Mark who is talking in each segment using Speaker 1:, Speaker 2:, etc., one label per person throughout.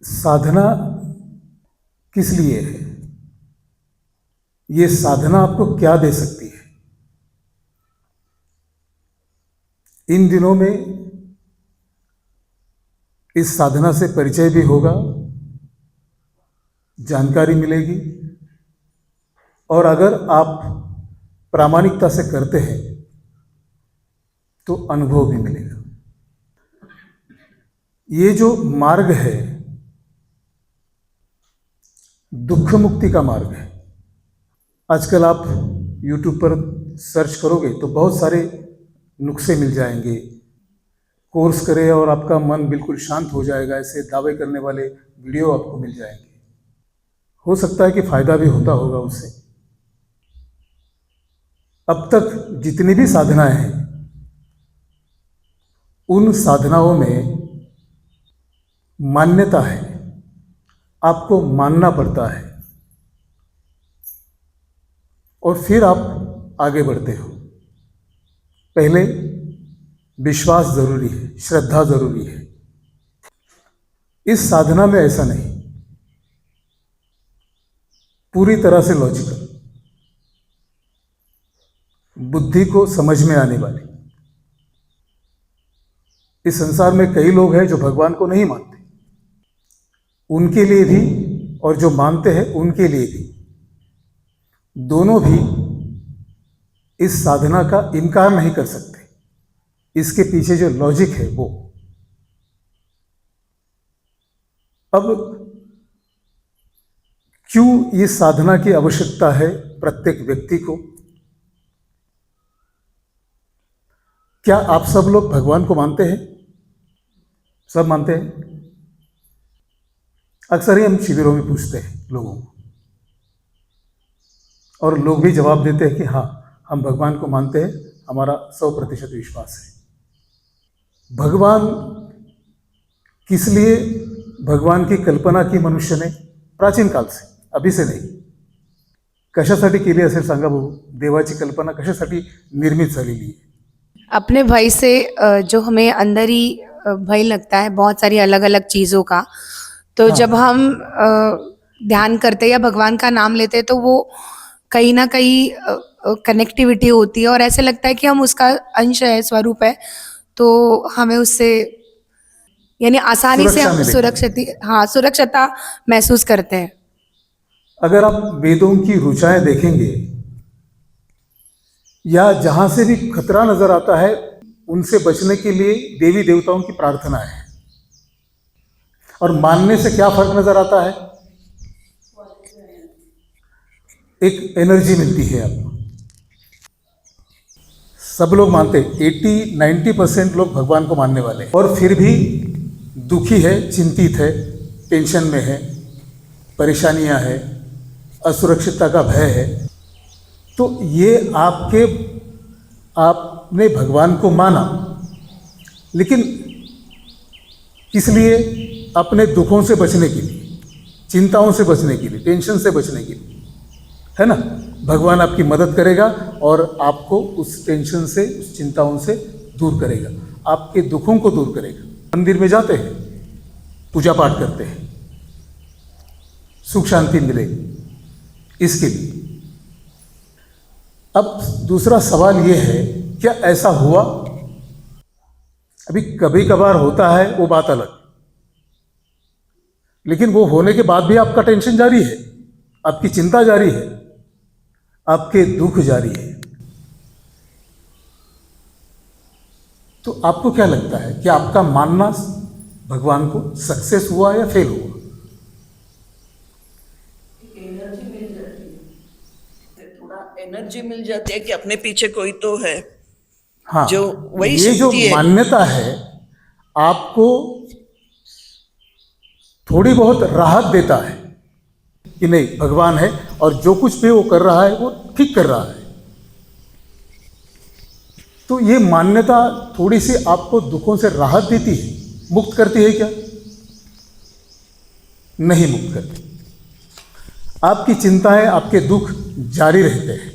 Speaker 1: साधना किस लिए है? ये साधना आपको क्या दे सकती है? इन दिनों में इस साधना से परिचय भी होगा, जानकारी मिलेगी, और अगर आप प्रामाणिकता से करते हैं तो अनुभव भी मिलेगा। ये जो मार्ग है दुख मुक्ति का मार्ग है। आजकल आप YouTube पर सर्च करोगे तो बहुत सारे नुस्खे मिल जाएंगे। कोर्स करें और आपका मन बिल्कुल शांत हो जाएगा, ऐसे दावे करने वाले वीडियो आपको मिल जाएंगे। हो सकता है कि फायदा भी होता होगा उससे। अब तक जितनी भी साधनाएं हैं उन साधनाओं में मान्यता है, आपको मानना पड़ता है और फिर आप आगे बढ़ते हो। पहले विश्वास जरूरी है, श्रद्धा जरूरी है। इस साधना में ऐसा नहीं, पूरी तरह से लॉजिकल, बुद्धि को समझ में आने वाली। इस संसार में कई लोग हैं जो भगवान को नहीं मानते, उनके लिए भी और जो मानते हैं उनके लिए भी, दोनों भी इस साधना का इनकार नहीं कर सकते। इसके पीछे जो लॉजिक है वो। अब क्यों इस साधना की आवश्यकता है प्रत्येक व्यक्ति को? क्या आप सब लोग भगवान को मानते हैं? सब मानते हैं? अक्सर ही हम शिविरों में पूछते हैं लोगों को, और लोग भी जवाब देते हैं कि हाँ, हम भगवान को मानते हैं, हमारा 100% विश्वास है। भगवान किस लिए भगवान की कल्पना की मनुष्य ने? प्राचीन काल से, अभी से नाही। कशासाठी केली असेल सांगा बघू? देवाची कल्पना कशासाठी निर्मित झालेली आहे?
Speaker 2: अपने भय से जो हमें अंदर ही भय लगता है बहुत सारी अलग अलग चीज़ों का, तो जब हम ध्यान करते या भगवान का नाम लेते तो वो कहीं ना कहीं कनेक्टिविटी होती है और ऐसे लगता है कि हम उसका अंश है, स्वरूप है, तो हमें उससे यानी आसानी से हम सुरक्षिता महसूस करते हैं।
Speaker 1: अगर आप वेदों की ऋचाएं देखेंगे या जहां से भी खतरा नजर आता है, उनसे बचने के लिए देवी देवताओं की प्रार्थना है। और मानने से क्या फर्क नजर आता है? एक एनर्जी मिलती है आपको। सब लोग मानते, 80-90% लोग भगवान को मानने वाले, और फिर भी दुखी है, चिंतित है, टेंशन में है, परेशानियां है, असुरक्षितता का भय है। तो ये आपने भगवान को माना, लेकिन किस लिए? अपने दुखों से बचने के लिए, चिंताओं से बचने के लिए, टेंशन से बचने के लिए, है ना? भगवान आपकी मदद करेगा और आपको उस टेंशन से, उस चिंताओं से दूर करेगा, आपके दुखों को दूर करेगा। मंदिर में जाते हैं, पूजा पाठ करते हैं, सुख शांति मिले, इसके लिए। अब दूसरा सवाल यह है, क्या ऐसा हुआ? अभी कभी कभार होता है, वो बात अलग, लेकिन वो होने के बाद भी आपका टेंशन जारी है, आपकी चिंता जारी है, आपके दुख जारी है। तो आपको क्या लगता है कि आपका मानना भगवान को सक्सेस हुआ या फेल हुआ?
Speaker 3: एनर्जी मिल जाती है कि अपने पीछे कोई तो है।
Speaker 1: हाँ,
Speaker 3: जो वही
Speaker 1: ये जो
Speaker 3: शक्ति है।
Speaker 1: मान्यता है आपको थोड़ी बहुत राहत देता है कि नहीं, भगवान है और जो कुछ भी वो कर रहा है वो ठीक कर रहा है। तो ये मान्यता थोड़ी सी आपको दुखों से राहत देती है, मुक्त करती है क्या? नहीं मुक्त करती। आपकी चिंताएं, आपके दुख जारी रहते हैं।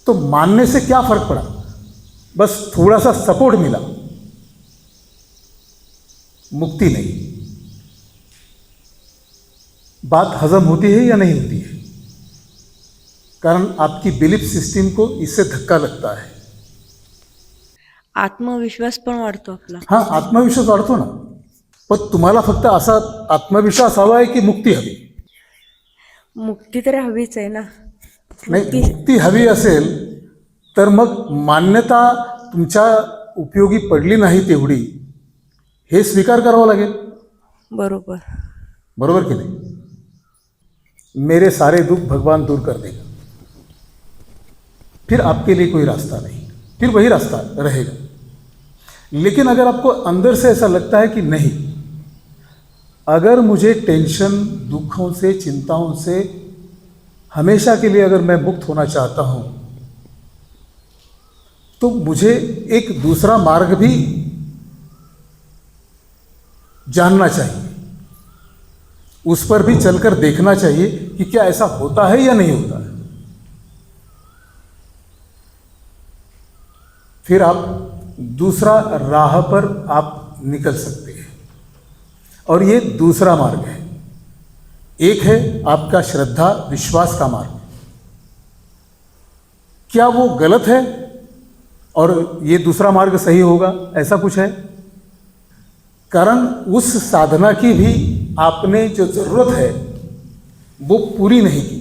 Speaker 1: तो मानने से क्या फर्क पड़ा? बस थोड़ा सा सपोर्ट मिला, मुक्ति नहीं। बात हजम होती है या नहीं होती है, कारण आपकी बिलीफ सिस्टम को इससे धक्का लगता है.
Speaker 4: आत्मविश्वास पण वाढतो आपला.
Speaker 1: हां, आत्मविश्वास वाढतो ना. पण तुम्हाला फक्त असा आत्मविश्वास हवा आहे की मुक्ती हवी?
Speaker 4: मुक्ती तर हवीच आहे ना.
Speaker 1: नाही, मुक्ती हवी असेल तर मग मान्यता तुमच्या उपयोगी पडली नाही तेवढी, हे स्वीकार करावं लागेल.
Speaker 4: बरोबर.
Speaker 1: बरोबर की नहीं? मेरे सारे दुख भगवान दूर कर देगा, फिर आपके लिए कोई रास्ता नहीं, फिर वही रास्ता रहेगा. लेकिन अगर आपको अंदर से ऐसा लगता है कि नहीं, अगर मुझे टेंशन, दुखों से, चिंताओं से हमेशा के लिए अगर मैं मुक्त होना चाहता हूं, तो मुझे एक दूसरा मार्ग भी जानना चाहिए, उस पर भी चलकर देखना चाहिए कि क्या ऐसा होता है या नहीं होता है. फिर आप दूसरा राह पर आप निकल सकते हैं. और ये दूसरा मार्ग है. एक है आपका श्रद्धा विश्वास का मार्ग. क्या वो गलत है और ये दूसरा मार्ग सही होगा, ऐसा कुछ है? कारण उस साधना की भी आपने जो जरूरत है वो पूरी नहीं की.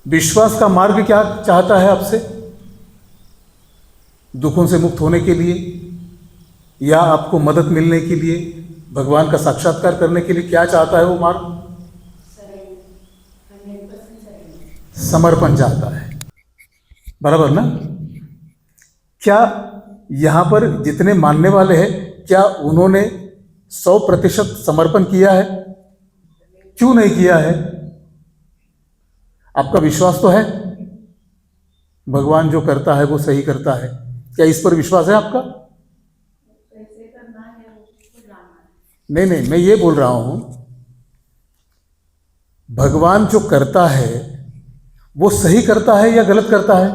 Speaker 1: विश्वास का मार्ग क्या चाहता है आपसे? दुखों से मुक्त होने के लिए, या आपको मदद मिलने के लिए, भगवान का साक्षात्कार करने के लिए क्या चाहता है वो मार्ग? समर्पण चाहता है. बराबर ना? क्या यहाँ पर जितने मानने वाले हैं, क्या उन्होंने 100% समर्पण किया है? क्यों नहीं किया है? आपका विश्वास तो है भगवान जो करता है वो सही करता है. क्या इस पर विश्वास है आपका? नहीं, मैं ये बोल रहा हूं, भगवान जो करता है वो सही करता है या गलत करता है?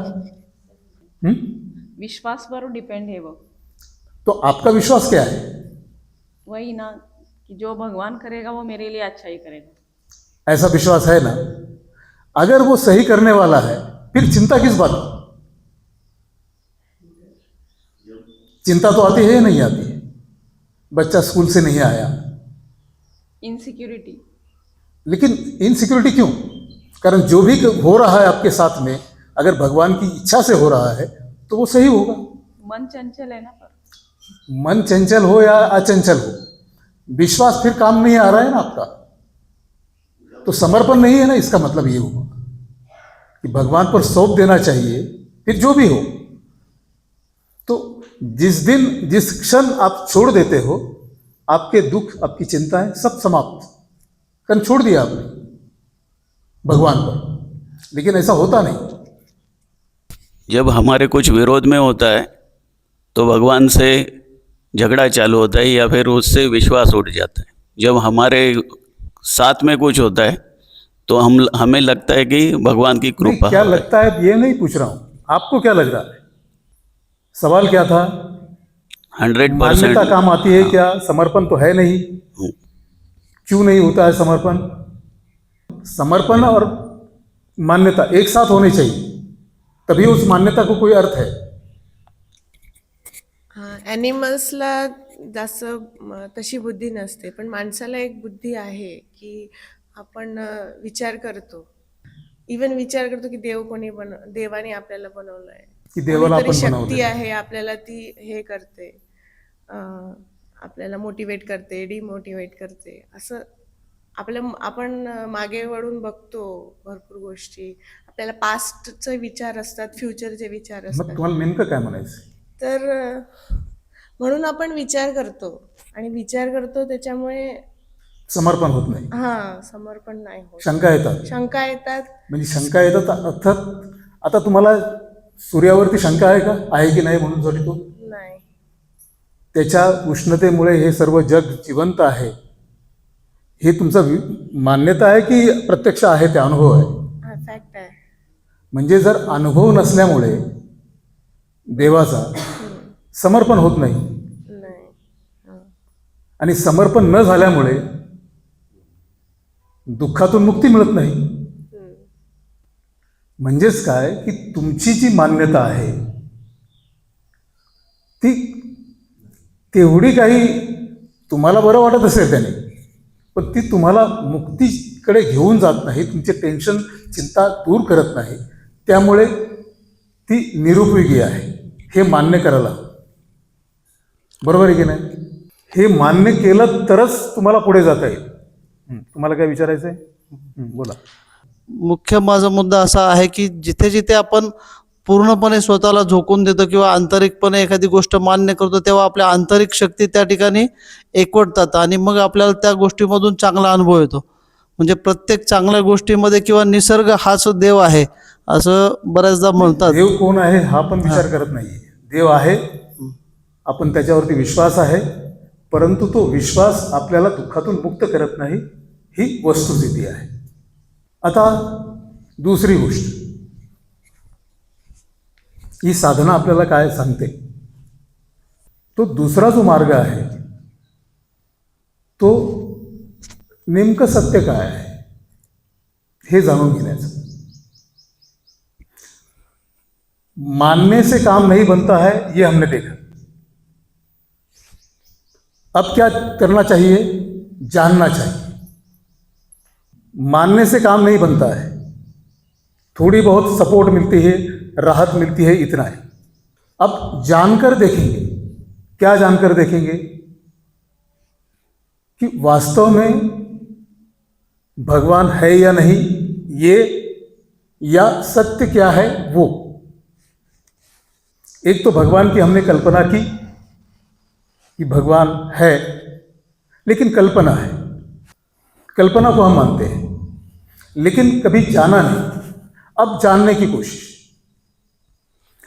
Speaker 5: विश्वासवर डिपेंड है वो.
Speaker 1: तो आपका विश्वास क्या है?
Speaker 5: वही ना कि जो भगवान करेगा वो मेरे लिए अच्छा ही करेगा.
Speaker 1: ऐसा विश्वास है ना? अगर वो सही करने वाला है फिर चिंता किस बात की? चिंता तो आती है या नहीं आती है? बच्चा स्कूल से नहीं आया,
Speaker 5: इनसिक्योरिटी.
Speaker 1: लेकिन इनसिक्योरिटी क्यों? कारण जो भी हो रहा है आपके साथ में, अगर भगवान की इच्छा से हो रहा है तो वो सही होगा.
Speaker 5: मन चंचल है ना. पर
Speaker 1: मन चंचल हो या अचंचल हो, विश्वास फिर काम नहीं आ रहा है ना आपका, तो समर्पण नहीं है ना. इसका मतलब ये हुआ कि भगवान पर सौंप देना चाहिए, फिर जो भी हो. तो जिस दिन, जिस क्षण आप छोड़ देते हो, आपके दुख, आपकी चिंताएं सब समाप्त कर छोड़ दिया आपने भगवान पर. लेकिन ऐसा होता नहीं.
Speaker 6: जब हमारे कुछ विरोध में होता है तो भगवान से झगड़ा चालू होता है या फिर उससे विश्वास उठ जाता है. जब हमारे साथ में कुछ होता है तो हमें लगता है कि भगवान की कृपा.
Speaker 1: क्या लगता है ये नहीं पूछ रहा हूं, आपको क्या लग रहा है? सवाल क्या था?
Speaker 6: 100%
Speaker 1: मान्यता काम आती है क्या? समर्पण तो है नहीं. क्यों नहीं होता है समर्पण? समर्पण और मान्यता एक साथ होनी चाहिए, तभी उस मान्यता को कोई अर्थ है.
Speaker 7: ॲनिमल्सला जास्त तशी बुद्धी नसते, पण माणसाला एक बुद्धी आहे की आपण विचार करतो. इवन विचार करतो की देवाने आपल्याला बनवलं आहे,
Speaker 1: की देवाला आपण
Speaker 7: शक्ती
Speaker 1: बनवलंय.
Speaker 7: आहे आपल्याला, ती हे करते, आपल्याला मोटिवेट करते, डिमोटिवेट करते. असं आपण मागे वळून बघतो भरपूर गोष्टी. आपल्याला पास्टचे विचार असतात, फ्युचरचे विचार
Speaker 1: मग
Speaker 7: असतात.
Speaker 1: तुम्हाला नेमकं काय म्हणायचं?
Speaker 7: तर म्हणून आपण विचार करतो, आणि विचार करतो त्याच्यामुळे
Speaker 1: समर्पण होत नाही.
Speaker 7: समर्पण नाही होत.
Speaker 1: शंका येतात.
Speaker 7: शंका येतात.
Speaker 1: म्हणजे शंका येतात अर्थात. आता तुम्हाला सूर्यावरती शंका आहे का? आहे की नाही म्हणून जरी तो
Speaker 7: नाही.
Speaker 1: त्याच्या उष्णतेमुळे हे सर्व जग जिवंत आहे, हे तुमचा मान्यता आहे की प्रत्यक्ष आहे, ते अनुभव आहे?
Speaker 7: फॅक्ट आहे.
Speaker 1: म्हणजे जर अनुभव नसल्यामुळे देवाचा समर्पण होत नाही,
Speaker 7: नाही.
Speaker 1: आणि समर्पण न झाल्यामुळे दुःखातून मुक्ती मिळत नाही. म्हणजेच काय की तुमची जी मान्यता आहे ती तेवढी काही तुम्हाला बरं वाटत असेल त्याने, पण ती तुम्हाला मुक्तीकडे घेऊन जात नाही, तुमचे टेन्शन चिंता दूर करत नाही. त्यामुळे ती निरुपयोगी आहे. हे मान्य करायला हवं. बरोबर आहे की नाही? हे मान्य केलं तरच तुम्हाला पुढे जाता येईल. तुम्हाला काय विचारायचं आहे? बोला.
Speaker 8: मुख्य माझा मुद्दा असा आहे की जिथे जिथे आपण पूर्णपणे स्वतःला झोकून देतो किंवा आंतरिकपणे एखादी गोष्ट मान्य करतो, तेव्हा आपल्या आंतरिक शक्ती त्या ठिकाणी एकवटतात आणि मग आपल्याला त्या गोष्टीमधून चांगला अनुभव येतो. म्हणजे प्रत्येक चांगल्या गोष्टीमध्ये किंवा निसर्ग हाच देव आहे असं बऱ्याचदा म्हणतात.
Speaker 1: देव कोण आहे हा पण विचार करत नाही. देव आहे, आपण त्याच्यावरती विश्वास आहे, परंतु तो विश्वास आपल्याला दुःखातून मुक्त करत नाही, ही वस्तुस्थिती आहे. आता दुसरी गोष्ट, ही साधना आपल्याला काय सांगते? तो दुसरा जो मार्ग आहे तो नेमकं सत्य काय आहे हे जाणून घेण्याचं. मानने से काम नहीं बनता है, ये हमने देखा. अब क्या करना चाहिए? जानना चाहिए. मानने से काम नहीं बनता है, थोड़ी बहुत सपोर्ट मिलती है, राहत मिलती है, इतना है. अब जानकर देखेंगे. क्या जानकर देखेंगे? कि वास्तव में भगवान है या नहीं, ये, या सत्य क्या है वो. एक तो भगवान की हमने कल्पना की कि भगवान है, लेकिन कल्पना है, कल्पना को हम मानते हैं, लेकिन कभी जाना नहीं. अब जानने की कोशिश.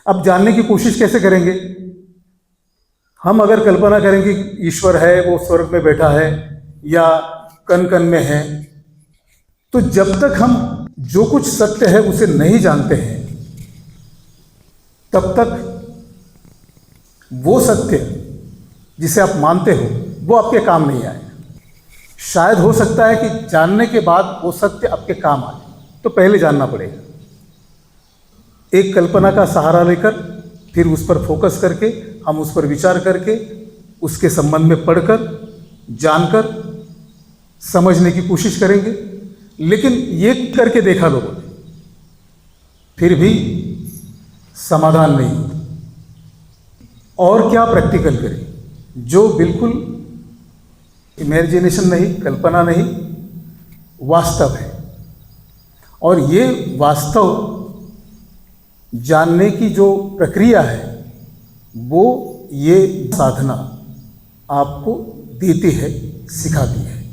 Speaker 1: अब जानने की कोशिश कैसे करेंगे? हम अगर कल्पना करेंगे कि ईश्वर है, वो स्वर्ग में बैठा है या कण कण में है, तो जब तक हम जो कुछ सत्य है उसे नहीं जानते हैं, तब तक वो सत्य जिसे आप मानते हो वो आपके काम नहीं आएगा. शायद हो सकता है कि जानने के बाद वो सत्य आपके काम आए, तो पहले जानना पड़ेगा. एक कल्पना का सहारा लेकर फिर उस पर फोकस करके हम उस पर विचार करके उसके संबंध में पढ़कर जानकर समझने की कोशिश करेंगे. लेकिन ये करके देखा लोगों ने, फिर भी समाधान नहीं. और क्या प्रैक्टिकल करें जो बिल्कुल इमेजिनेशन नहीं, कल्पना नहीं, वास्तव है. और ये वास्तव जानने की जो प्रक्रिया है वो ये साधना आपको देती है, सिखाती है.